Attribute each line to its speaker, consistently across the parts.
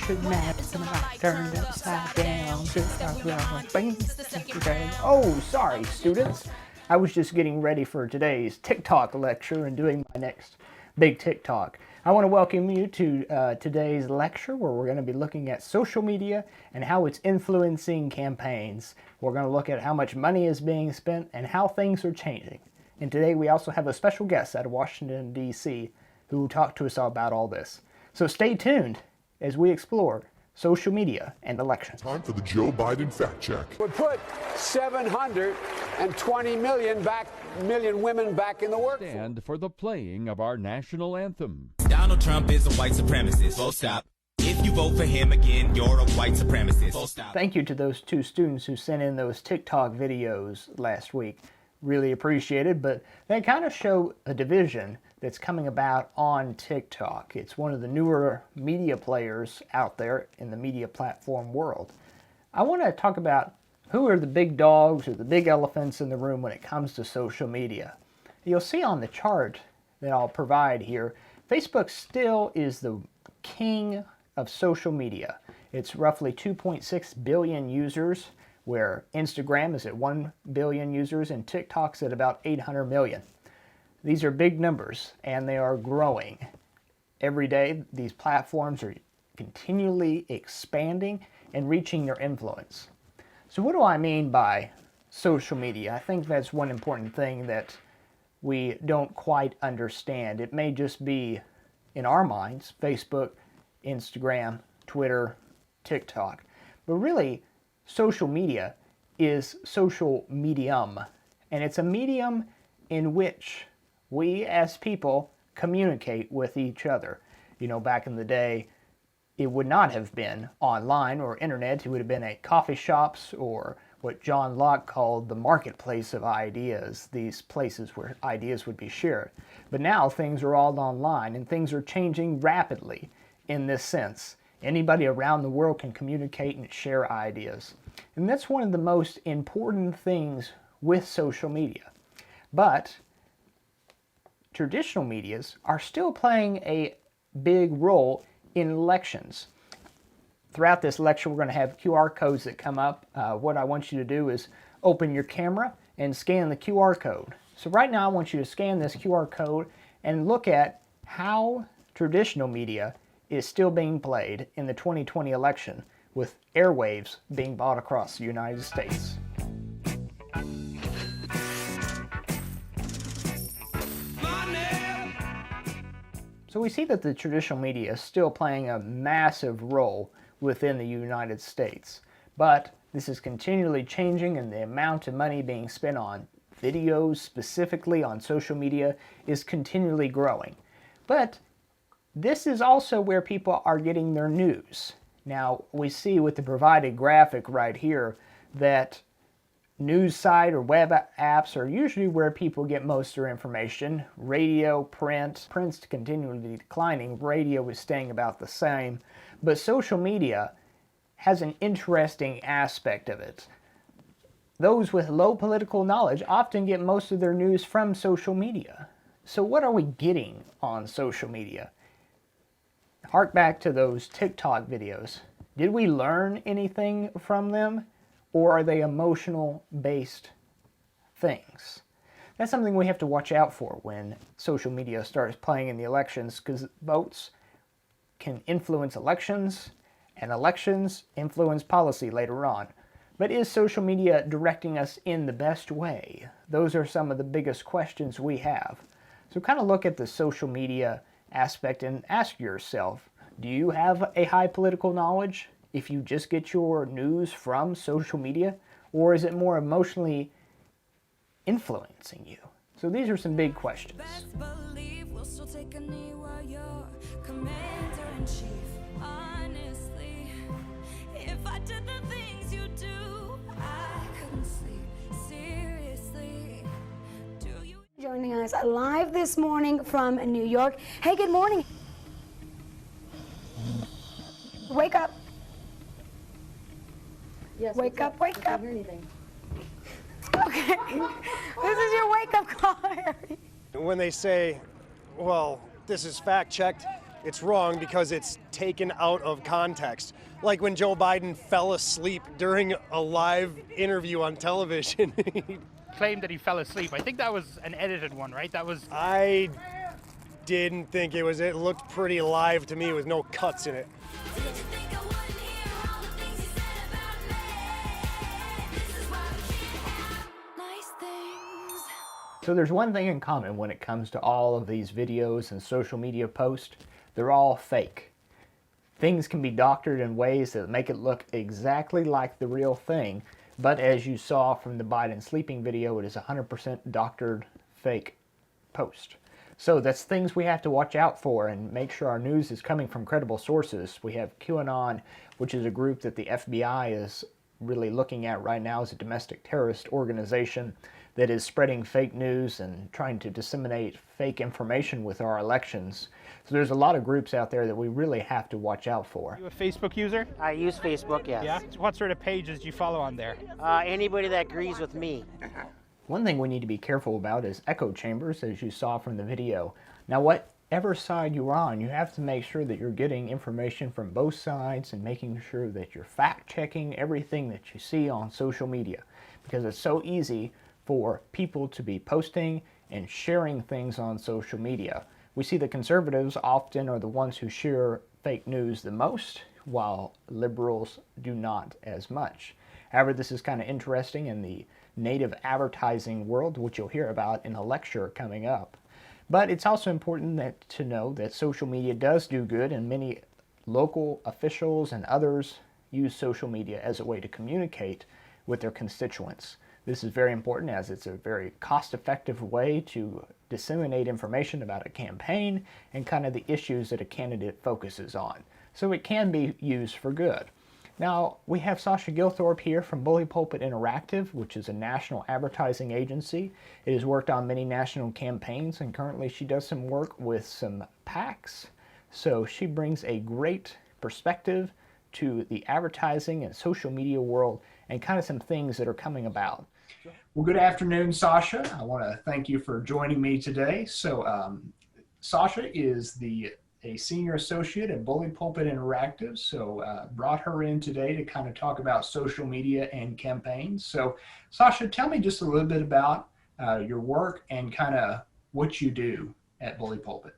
Speaker 1: should match when I turned upside down. Oh, sorry, students. I was just getting ready for today's TikTok lecture and doing my next big TikTok. I want to welcome you to today's lecture where we're going to be looking at social media and how it's influencing campaigns. We're going to look at how much money is being spent and how things are changing. And today we also have a special guest out of Washington, D.C. who will talk to us all about all this. So stay tuned as we explore social media and elections.
Speaker 2: Time for the Joe Biden fact check.
Speaker 3: Would put 720 million women back in the workforce.
Speaker 4: Stand for the playing of our national anthem.
Speaker 5: Donald Trump is a white supremacist. Full stop. If you vote for him again, you're a white supremacist. Full stop.
Speaker 1: Thank you to those two students who sent in those TikTok videos last week. Really appreciated, but they kind of show a division that's coming about on TikTok. It's one of the newer media players out there in the media platform world. I want to talk about who are the big dogs or the big elephants in the room when it comes to social media. You'll see on the chart that I'll provide here, Facebook still is the king of social media. It's roughly 2.6 billion users, where Instagram is at 1 billion users and TikTok's at about 800 million. These are big numbers and they are growing. Every day these platforms are continually expanding and reaching their influence. So what do I mean by social media? I think that's one important thing that we don't quite understand. It may just be, in our minds, Facebook, Instagram, Twitter, TikTok. But really, social media is social medium, and it's a medium in which we as people communicate with each other. You know, back in the day, it would not have been online or internet. It would have been at coffee shops or what John Locke called the marketplace of ideas, these places where ideas would be shared. But now things are all online and things are changing rapidly in this sense. Anybody around the world can communicate and share ideas. And that's one of the most important things with social media. But traditional medias are still playing a big role in elections. Throughout this lecture, we're going to have QR codes that come up. What I want you to do is open your camera and scan the QR code. So right now I want you to scan this QR code and look at how traditional media is still being played in the 2020 election with airwaves being bought across the United States. So we see that the traditional media is still playing a massive role within the United States. But this is continually changing, and the amount of money being spent on videos, specifically on social media, is continually growing. But this is also where people are getting their news. Now, we see with the provided graphic right here that news site or web apps are usually where people get most of their information. Radio, print's continually declining. Radio is staying about the same. But social media has an interesting aspect of it. Those with low political knowledge often get most of their news from social media. So what are we getting on social media? Hark back to those TikTok videos. Did we learn anything from them? Or are they emotional-based things? That's something we have to watch out for when social media starts playing in the elections, because votes can influence elections, and elections influence policy later on. But is social media directing us in the best way? Those are some of the biggest questions we have. So kind of look at the social media aspect and ask yourself, do you have a high political knowledge if you just get your news from social media, or is it more emotionally influencing you? So these are some big questions.
Speaker 6: We'll still take a knee while you're commander-in-chief. Honestly, if I did the things you do, I couldn't sleep. Seriously, do you?
Speaker 7: Joining us live this morning from New York. Hey, good morning. Wake up.
Speaker 8: Yes,
Speaker 7: Wake up, wake
Speaker 8: I can't
Speaker 7: up.
Speaker 8: hear anything.
Speaker 7: Okay. This is your wake-up call, Harry.
Speaker 9: When they say, well, this is fact-checked,
Speaker 8: It's wrong because it's taken out of context. Like when Joe Biden fell asleep during a live interview on television.
Speaker 9: Claimed that he fell asleep. I think that was an edited one, right?
Speaker 8: I didn't think it was. It looked pretty live to me with no cuts in it.
Speaker 6: Did you think I wouldn't hear all the things you said about me? This is why we can't have nice things.
Speaker 1: So there's one thing in common when it comes to all of these videos and social media posts. They're all fake. Things can be doctored in ways that make it look exactly like the real thing, but as you saw from the Biden sleeping video, it is 100% doctored fake post. So that's things we have to watch out for and make sure our news is coming from credible sources. We have QAnon, which is a group that the FBI is really looking at right now as a domestic terrorist organization that is spreading fake news and trying to disseminate fake information with our elections. So there's a lot of groups out there that we really have to watch out for.
Speaker 9: You a Facebook user?
Speaker 10: I use Facebook, yes.
Speaker 9: Yeah? What sort of pages do you follow on there?
Speaker 10: Anybody that agrees with me.
Speaker 1: One thing we need to be careful about is echo chambers, as you saw from the video. Now, whatever side you're on, you have to make sure that you're getting information from both sides and making sure that you're fact-checking everything that you see on social media, because it's so easy for people to be posting and sharing things on social media. We see the conservatives often are the ones who share fake news the most, while liberals do not as much. However, this is kind of interesting in the native advertising world, which you'll hear about in a lecture coming up. But it's also important to know that social media does do good, and many local officials and others use social media as a way to communicate with their constituents. This is very important as it's a very cost-effective way to disseminate information about a campaign and kind of the issues that a candidate focuses on. So it can be used for good. Now, we have Sasha Gilthorpe here from Bully Pulpit Interactive, which is a national advertising agency. It has worked on many national campaigns, and currently she does some work with some PACs. So she brings a great perspective to the advertising and social media world and kind of some things that are coming about. Well, good afternoon, Sasha. I want to thank you for joining me today. So Sasha is a senior associate at Bully Pulpit Interactive, so brought her in today to kind of talk about social media and campaigns. So Sasha, tell me just a little bit about your work and kind of what you do at Bully Pulpit.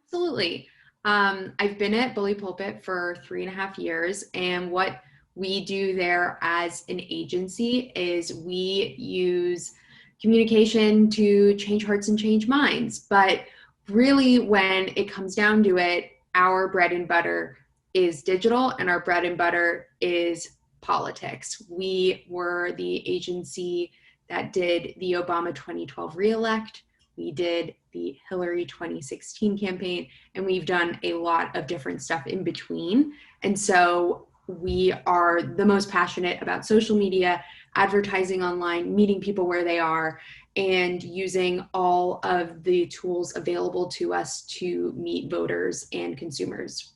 Speaker 11: Absolutely. I've been at Bully Pulpit for 3.5 years, and what we do there as an agency is we use communication to change hearts and change minds. But really, when it comes down to it, our bread and butter is digital, and our bread and butter is politics. We were the agency that did the Obama 2012 reelect. We did the Hillary 2016 campaign, and we've done a lot of different stuff in between. And so we are the most passionate about social media, advertising online, meeting people where they are, and using all of the tools available to us to meet voters and consumers.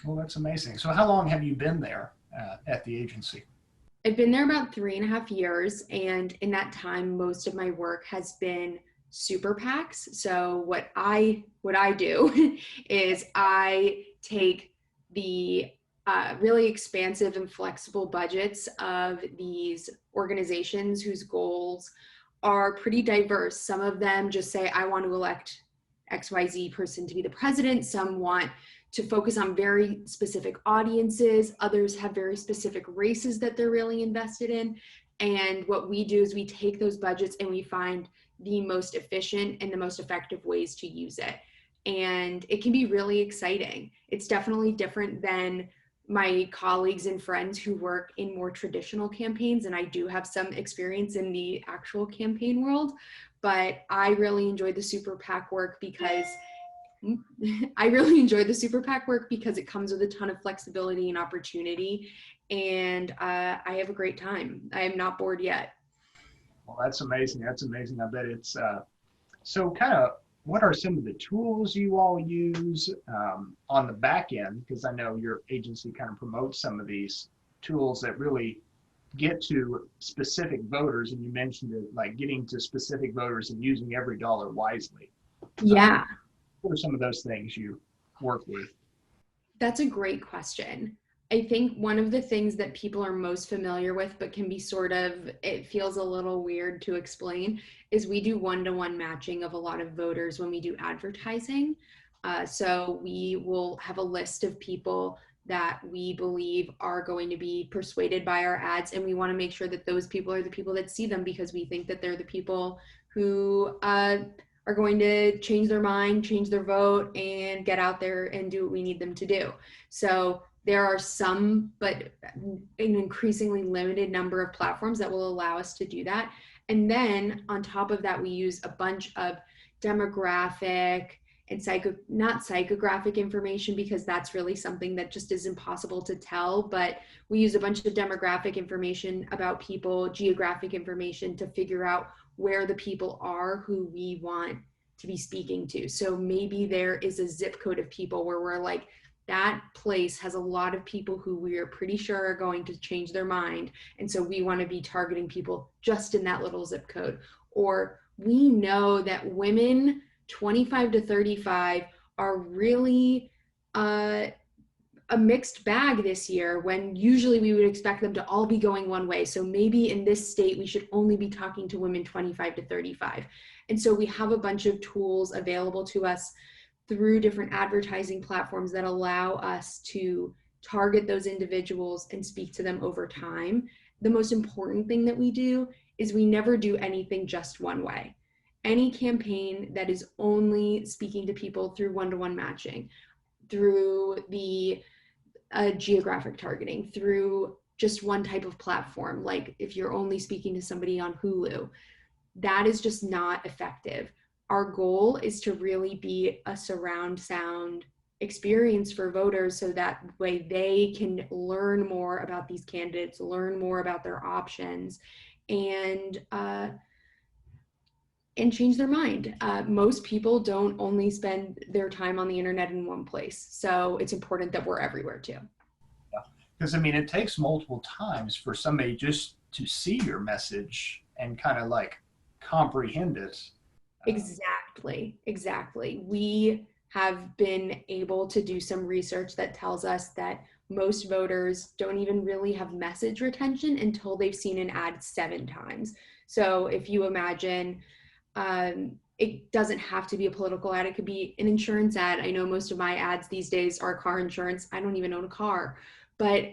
Speaker 1: Well, that's amazing. So how long have you been there at the agency?
Speaker 11: I've been there about 3.5 years, and in that time, most of my work has been super PACs. So what I do is I take the really expansive and flexible budgets of these organizations whose goals are pretty diverse. Some of them just say, I want to elect XYZ person to be the president. Some want to focus on very specific audiences. Others have very specific races that they're really invested in. And what we do is we take those budgets and we find the most efficient and the most effective ways to use it. And it can be really exciting. It's definitely different than my colleagues and friends who work in more traditional campaigns, and I do have some experience in the actual campaign world, but I really enjoy the super PAC work because it comes with a ton of flexibility and opportunity, and I have a great time. I am not bored yet.
Speaker 1: Well, that's amazing. That's amazing. I bet it's so kind of what are some of the tools you all use on the back end? Because I know your agency kind of promotes some of these tools that really get to specific voters, and you mentioned it, like getting to specific voters and using every dollar wisely.
Speaker 11: Yeah.
Speaker 1: What are some of those things you work with?
Speaker 11: That's a great question. I think one of the things that people are most familiar with, but can be sort of, it feels a little weird to explain, is we do one-to-one matching of a lot of voters when we do advertising. So we will have a list of people that we believe are going to be persuaded by our ads, and we want to make sure that those people are the people that see them, because we think that they're the people who are going to change their mind, change their vote, and get out there and do what we need them to do. So there are some, but an increasingly limited number of platforms that will allow us to do that. And then on top of that, we use a bunch of demographic and not psychographic information, because that's really something that just is impossible to tell, but we use a bunch of demographic information about people, geographic information, to figure out where the people are who we want to be speaking to. So maybe there is a zip code of people where we're like, that place has a lot of people who we are pretty sure are going to change their mind, and so we want to be targeting people just in that little zip code. Or we know that women 25 to 35 are really a mixed bag this year, when usually we would expect them to all be going one way. So maybe in this state, we should only be talking to women 25 to 35. And so we have a bunch of tools available to us through different advertising platforms that allow us to target those individuals and speak to them over time. The most important thing that we do is we never do anything just one way. Any campaign that is only speaking to people through one-to-one matching, through the geographic targeting, through just one type of platform, like if you're only speaking to somebody on Hulu, that is just not effective. Our goal is to really be a surround sound experience for voters, so that way they can learn more about these candidates, learn more about their options, and change their mind. Most people don't only spend their time on the internet in one place, so it's important that we're everywhere too.
Speaker 1: Yeah, because I mean, it takes multiple times for somebody just to see your message and kind of like comprehend it.
Speaker 11: Exactly. We have been able to do some research that tells us that most voters don't even really have message retention until they've seen an ad 7 times. So if you imagine, it doesn't have to be a political ad. It could be an insurance ad. I know most of my ads these days are car insurance. I don't even own a car, but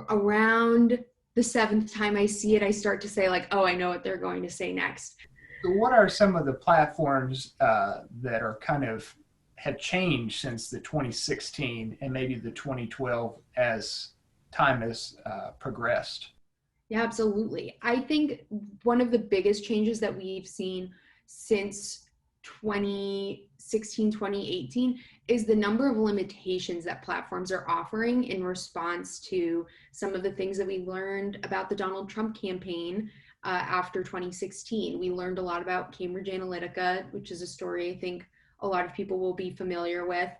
Speaker 11: around the 7th time I see it, I start to say like, oh, I know what they're going to say next.
Speaker 1: So what are some of the platforms that are kind of have changed since the 2016 and maybe the 2012 as time has progressed?
Speaker 11: Yeah, absolutely. I think one of the biggest changes that we've seen since 2016, 2018 is the number of limitations that platforms are offering in response to some of the things that we learned about the Donald Trump campaign after 2016. We learned a lot about Cambridge Analytica, which is a story I think a lot of people will be familiar with.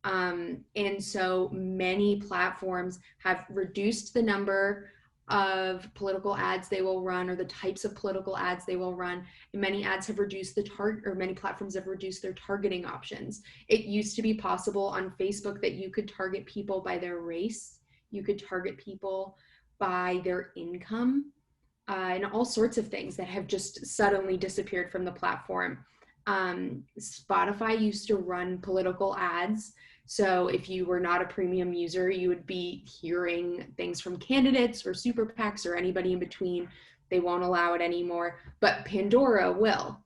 Speaker 11: And so many platforms have reduced the number of political ads they will run, or the types of political ads they will run. And many ads have reduced many platforms have reduced their targeting options. It used to be possible on Facebook that you could target people by their race, you could target people by their income, and all sorts of things that have just suddenly disappeared from the platform. Spotify used to run political ads. So if you were not a premium user, you would be hearing things from candidates or super PACs or anybody in between. They won't allow it anymore, but Pandora will.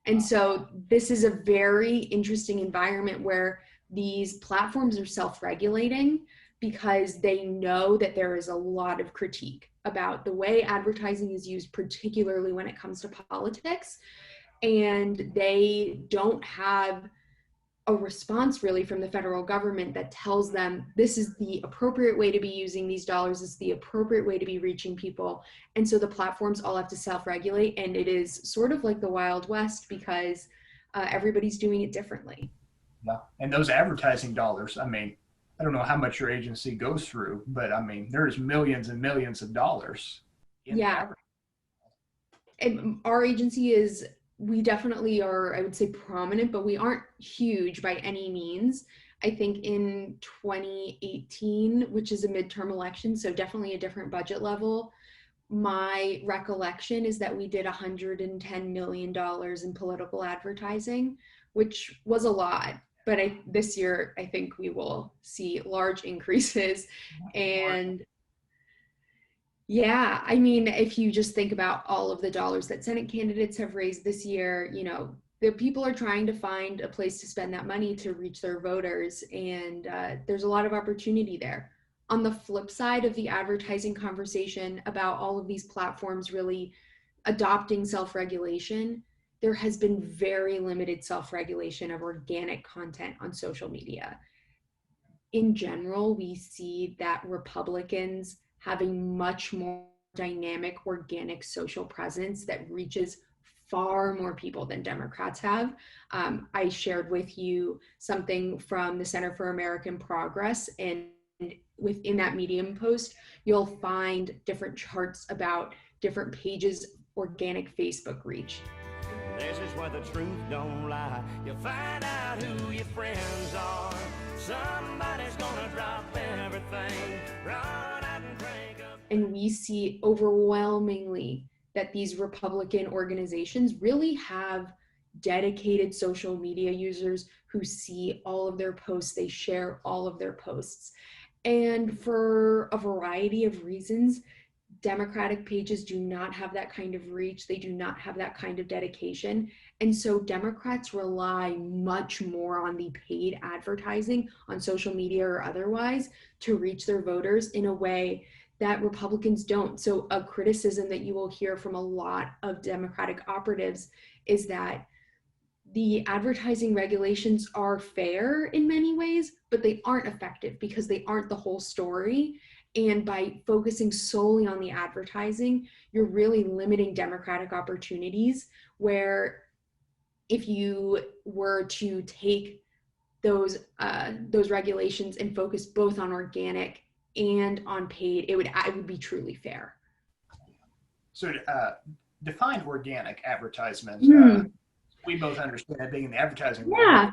Speaker 11: And so this is a very interesting environment where these platforms are self-regulating, because they know that there is a lot of critique about the way advertising is used, particularly when it comes to politics. And they don't have a response really from the federal government that tells them this is the appropriate way to be using these dollars, this is the appropriate way to be reaching people. And so the platforms all have to self-regulate, and it is sort of like the Wild West, because everybody's doing it differently.
Speaker 1: Yeah, and those advertising dollars, I mean, I don't know how much your agency goes through, but I mean, there's millions and millions of dollars.
Speaker 11: Yeah. And our agency we definitely are, I would say, prominent, but we aren't huge by any means. I think in 2018, which is a midterm election, so definitely a different budget level, my recollection is that we did $110 million in political advertising, which was a lot. But this year, I think we will see large increases. And yeah, I mean, if you just think about all of the dollars that Senate candidates have raised this year, you know, the people are trying to find a place to spend that money to reach their voters. And there's a lot of opportunity there. On the flip side of the advertising conversation about all of these platforms really adopting self-regulation, there has been very limited self-regulation of organic content on social media. In general, we see that Republicans have a much more dynamic organic social presence that reaches far more people than Democrats have. I shared with you something from the Center for American Progress, and within that Medium post, you'll find different charts about different pages' organic Facebook reach.
Speaker 12: This is where the truth don't lie. You'll find out who your friends are. Somebody's gonna drop everything, run out and break up.
Speaker 11: And we see overwhelmingly that these Republican organizations really have dedicated social media users who see all of their posts, they share all of their posts. And for a variety of reasons, Democratic pages do not have that kind of reach. They do not have that kind of dedication. And so Democrats rely much more on the paid advertising on social media or otherwise to reach their voters in a way that Republicans don't. So a criticism that you will hear from a lot of Democratic operatives is that the advertising regulations are fair in many ways, but they aren't effective because they aren't the whole story. And by focusing solely on the advertising, you're really limiting Democratic opportunities, where if you were to take those regulations and focus both on organic and on paid, it would be truly fair.
Speaker 1: So define organic advertisement. We both understand that being in the advertising world.
Speaker 11: Yeah.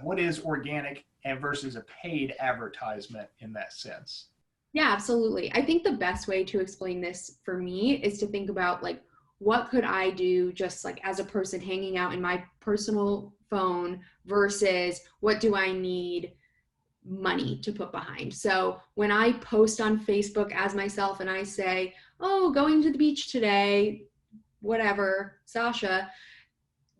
Speaker 1: What is organic and versus a paid advertisement in that sense?
Speaker 11: Yeah, absolutely. I think the best way to explain this for me is to think about, like, what could I do just like as a person hanging out in my personal phone versus what do I need money to put behind. So when I post on Facebook as myself and I say, oh, going to the beach today, whatever, Sasha,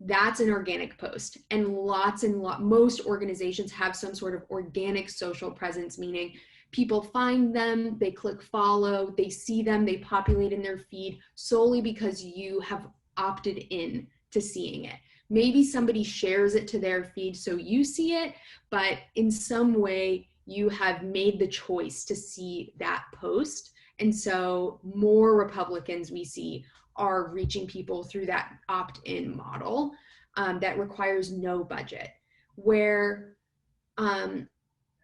Speaker 11: that's an organic post. And most organizations have some sort of organic social presence, meaning people find them, they click follow, they see them, they populate in their feed solely because you have opted in to seeing it. Maybe somebody shares it to their feed so you see it, but in some way you have made the choice to see that post. And so more Republicans we see are reaching people through that opt-in model that requires no budget, where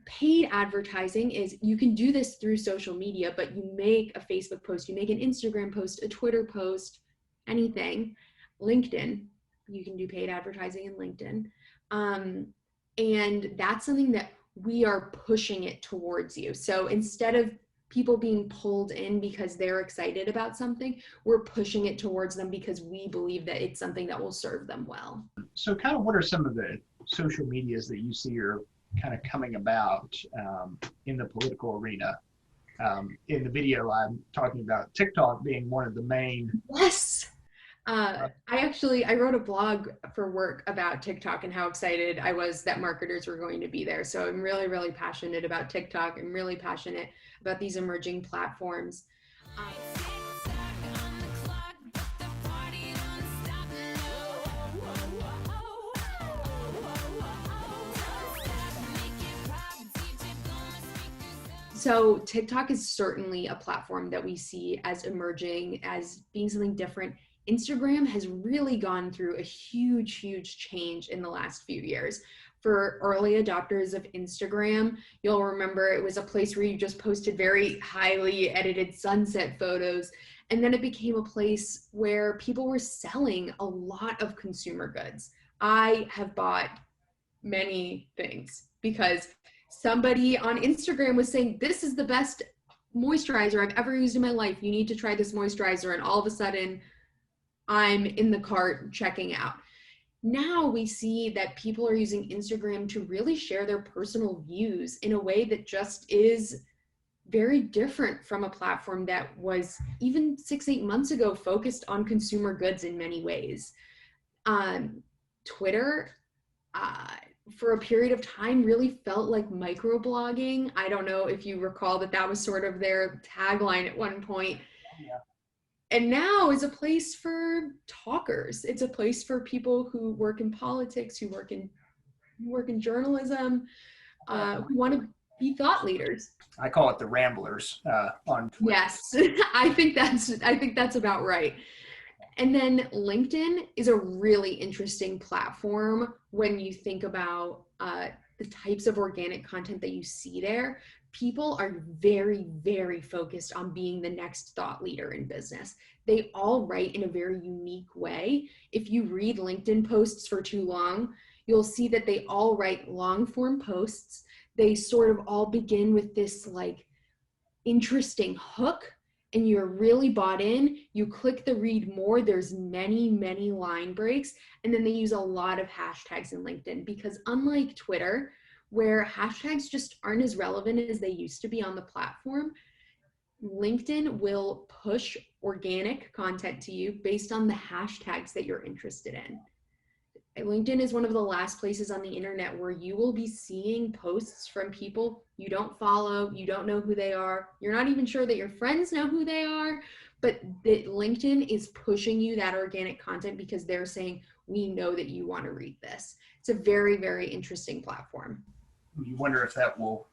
Speaker 11: paid advertising is, you can do this through social media, but you make a Facebook post, you make an Instagram post, a Twitter post, anything, LinkedIn, you can do paid advertising in LinkedIn. And that's something that we are pushing it towards you. So instead of people being pulled in because they're excited about something, we're pushing it towards them because we believe that it's something that will serve them well.
Speaker 1: So kind of what are some of the social medias that you see are kind of coming about in the political arena? In the video, I'm talking about TikTok being one of the main.
Speaker 11: Yes. I wrote a blog for work about TikTok and how excited I was that marketers were going to be there. So I'm really, really passionate about TikTok. I'm really passionate about these emerging platforms. So TikTok is certainly a platform that we see as emerging, as being something different. Instagram has really gone through a huge, huge change in the last few years. For early adopters of Instagram, you'll remember it was a place where you just posted very highly edited sunset photos. And then it became a place where people were selling a lot of consumer goods. I have bought many things, because somebody on Instagram was saying, this is the best moisturizer I've ever used in my life. You need to try this moisturizer. And all of a sudden, I'm in the cart checking out. Now we see that people are using Instagram to really share their personal views in a way that just is very different from a platform that was even 6-8 months ago focused on consumer goods in many ways. Twitter, for a period of time, really felt like microblogging. I don't know if you recall that was sort of their tagline at one point.
Speaker 1: Yeah.
Speaker 11: And now is a place for talkers. It's a place for people who work in politics, who work in journalism, who want to be thought leaders.
Speaker 1: I call it the Ramblers on Twitter.
Speaker 11: Yes, I think that's about right. And then LinkedIn is a really interesting platform when you think about the types of organic content that you see there. People are very, very focused on being the next thought leader in business. They all write in a very unique way. If you read LinkedIn posts for too long, you'll see that they all write long form posts. They sort of all begin with this like interesting hook, and you're really bought in. You click the read more, there's many, many line breaks. And then they use a lot of hashtags in LinkedIn, because unlike Twitter, where hashtags just aren't as relevant as they used to be on the platform, LinkedIn will push organic content to you based on the hashtags that you're interested in. LinkedIn is one of the last places on the internet where you will be seeing posts from people you don't follow, you don't know who they are, you're not even sure that your friends know who they are, but that LinkedIn is pushing you that organic content because they're saying, we know that you want to read this. It's a very, very interesting platform.
Speaker 1: You wonder if that will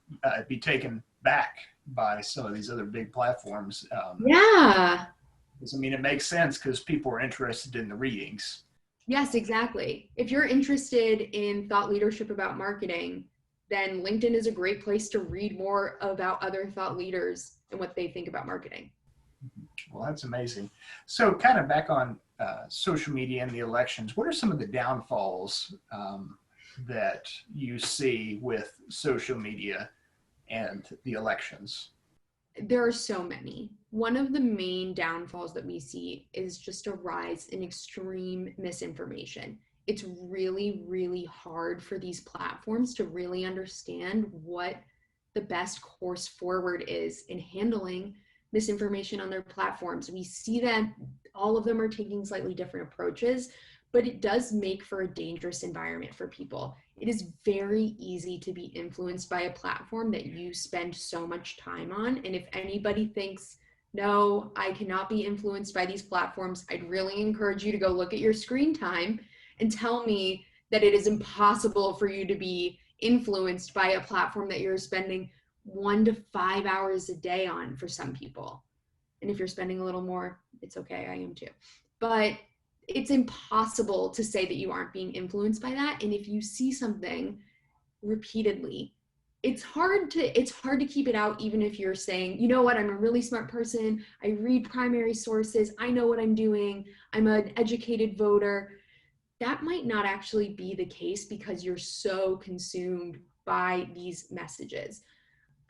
Speaker 1: be taken back by some of these other big platforms.
Speaker 11: Yeah.
Speaker 1: I mean, it makes sense because people are interested in the readings.
Speaker 11: Yes, exactly. If you're interested in thought leadership about marketing, then LinkedIn is a great place to read more about other thought leaders and what they think about marketing.
Speaker 1: Well, that's amazing. So kind of back on social media and the elections, what are some of the downfalls that you see with social media and the elections?
Speaker 11: There are so many. One of the main downfalls that we see is just a rise in extreme misinformation. It's really, really hard for these platforms to really understand what the best course forward is in handling misinformation on their platforms. We see that all of them are taking slightly different approaches, but it does make for a dangerous environment for people. It is very easy to be influenced by a platform that you spend so much time on. And if anybody thinks, no, I cannot be influenced by these platforms, I'd really encourage you to go look at your screen time and tell me that it is impossible for you to be influenced by a platform that you're spending 1 to 5 hours a day on for some people. And if you're spending a little more, it's okay, I am too. But it's impossible to say that you aren't being influenced by that. And if you see something repeatedly, it's hard to keep it out, even if you're saying, you know what, I'm a really smart person, I read primary sources, I know what I'm doing, I'm an educated voter. That might not actually be the case because you're so consumed by these messages.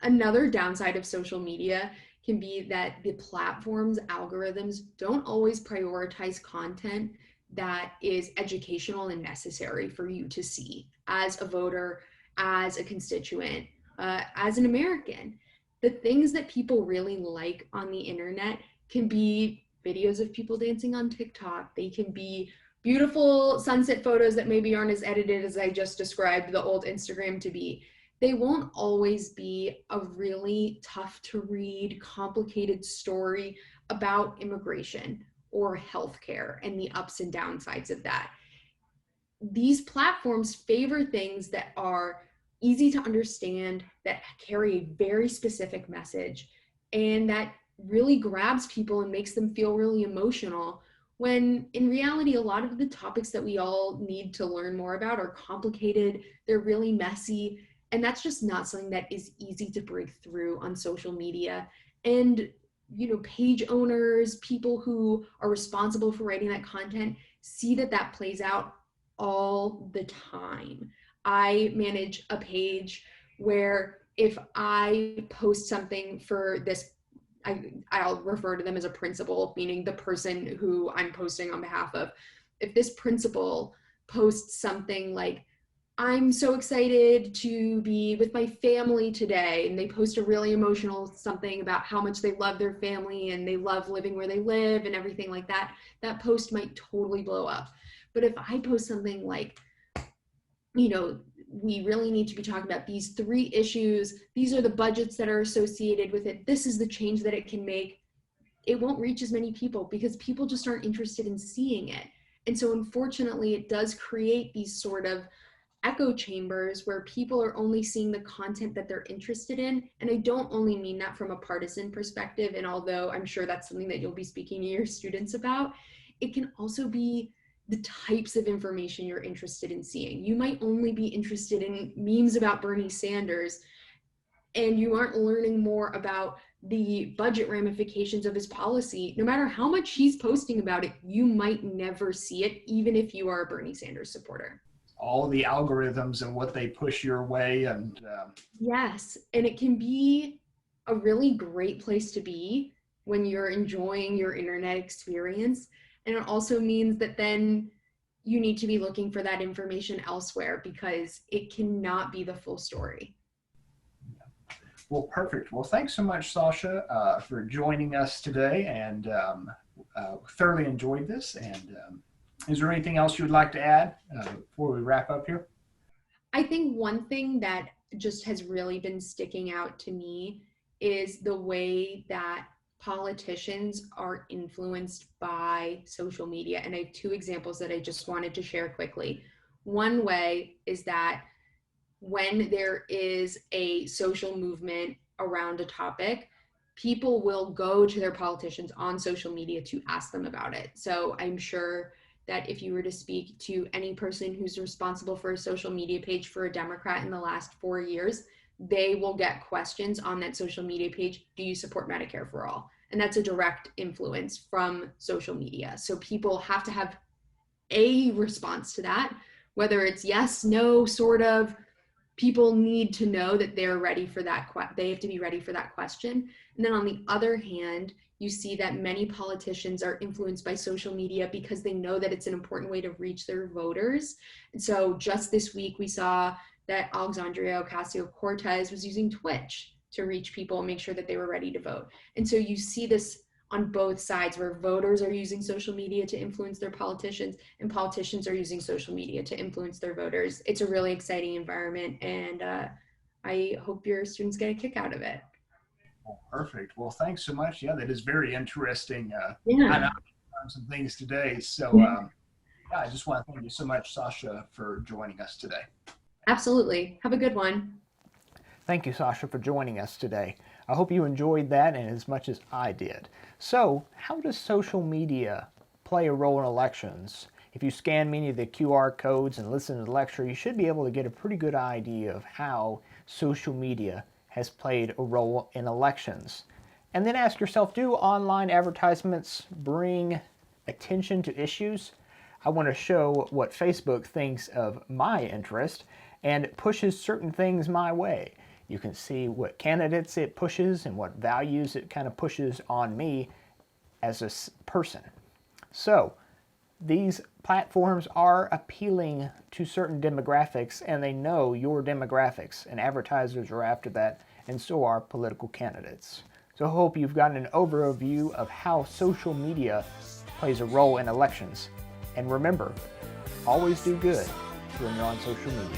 Speaker 11: Another downside of social media can be that the platform's algorithms don't always prioritize content that is educational and necessary for you to see as a voter, as a constituent, as an American. The things that people really like on the internet can be videos of people dancing on TikTok. They can be beautiful sunset photos that maybe aren't as edited as I just described the old Instagram to be. They won't always be a really tough to read, complicated story about immigration or healthcare and the ups and downsides of that. These platforms favor things that are easy to understand, that carry a very specific message, and that really grabs people and makes them feel really emotional, when in reality, a lot of the topics that we all need to learn more about are complicated, they're really messy, and that's just not something that is easy to break through on social media. And, you know, page owners, people who are responsible for writing that content, see that that plays out all the time. I manage a page where if I post something for this, I'll refer to them as a principal, meaning the person who I'm posting on behalf of. If this principal posts something like, I'm so excited to be with my family today, and they post a really emotional something about how much they love their family and they love living where they live and everything like that, that post might totally blow up. But if I post something like, you know, we really need to be talking about these 3 issues, these are the budgets that are associated with it, this is the change that it can make, it won't reach as many people because people just aren't interested in seeing it. And so unfortunately, it does create these sort of echo chambers where people are only seeing the content that they're interested in. And I don't only mean that from a partisan perspective, and although I'm sure that's something that you'll be speaking to your students about, it can also be the types of information you're interested in seeing. You might only be interested in memes about Bernie Sanders, and you aren't learning more about the budget ramifications of his policy. No matter how much he's posting about it, you might never see it, even if you are a Bernie Sanders supporter.
Speaker 1: All the algorithms and what they push your way. And
Speaker 11: yes, and it can be a really great place to be when you're enjoying your internet experience. And it also means that then you need to be looking for that information elsewhere because it cannot be the full story.
Speaker 1: Well, perfect. Well, thanks so much, Sasha, for joining us today, and thoroughly enjoyed this. And is there anything else you would like to add before we wrap up here?
Speaker 11: I think one thing that just has really been sticking out to me is the way that politicians are influenced by social media. And I have 2 examples that I just wanted to share quickly. One way is that when there is a social movement around a topic, people will go to their politicians on social media to ask them about it. So I'm sure that if you were to speak to any person who's responsible for a social media page for a Democrat in the last 4 years, they will get questions on that social media page. Do you support Medicare for all? And that's a direct influence from social media. So people have to have a response to that, whether it's yes, no, sort of. People need to know that they're ready for that. They have to be ready for that question. And then on the other hand, you see that many politicians are influenced by social media because they know that it's an important way to reach their voters. And so just this week, we saw that Alexandria Ocasio-Cortez was using Twitch to reach people and make sure that they were ready to vote. And so you see this on both sides where voters are using social media to influence their politicians and politicians are using social media to influence their voters. It's a really exciting environment, and I hope your students get a kick out of it.
Speaker 1: Well, perfect. Well, thanks so much. Yeah, that is very interesting.
Speaker 11: Yeah.
Speaker 1: I learned some things today. So yeah, I just want to thank you so much, Sasha, for joining us today.
Speaker 11: Absolutely. Have a good one.
Speaker 1: Thank you, Sasha, for joining us today. I hope you enjoyed that and as much as I did. So, how does social media play a role in elections? If you scan many of the QR codes and listen to the lecture, you should be able to get a pretty good idea of how social media has played a role in elections. And then ask yourself, do online advertisements bring attention to issues? I want to show what Facebook thinks of my interest and pushes certain things my way. You can see what candidates it pushes and what values it kind of pushes on me as a person. So these platforms are appealing to certain demographics, and they know your demographics, and advertisers are after that, and so are political candidates. So I hope you've gotten an overview of how social media plays a role in elections. And remember, always do good when you're on social media.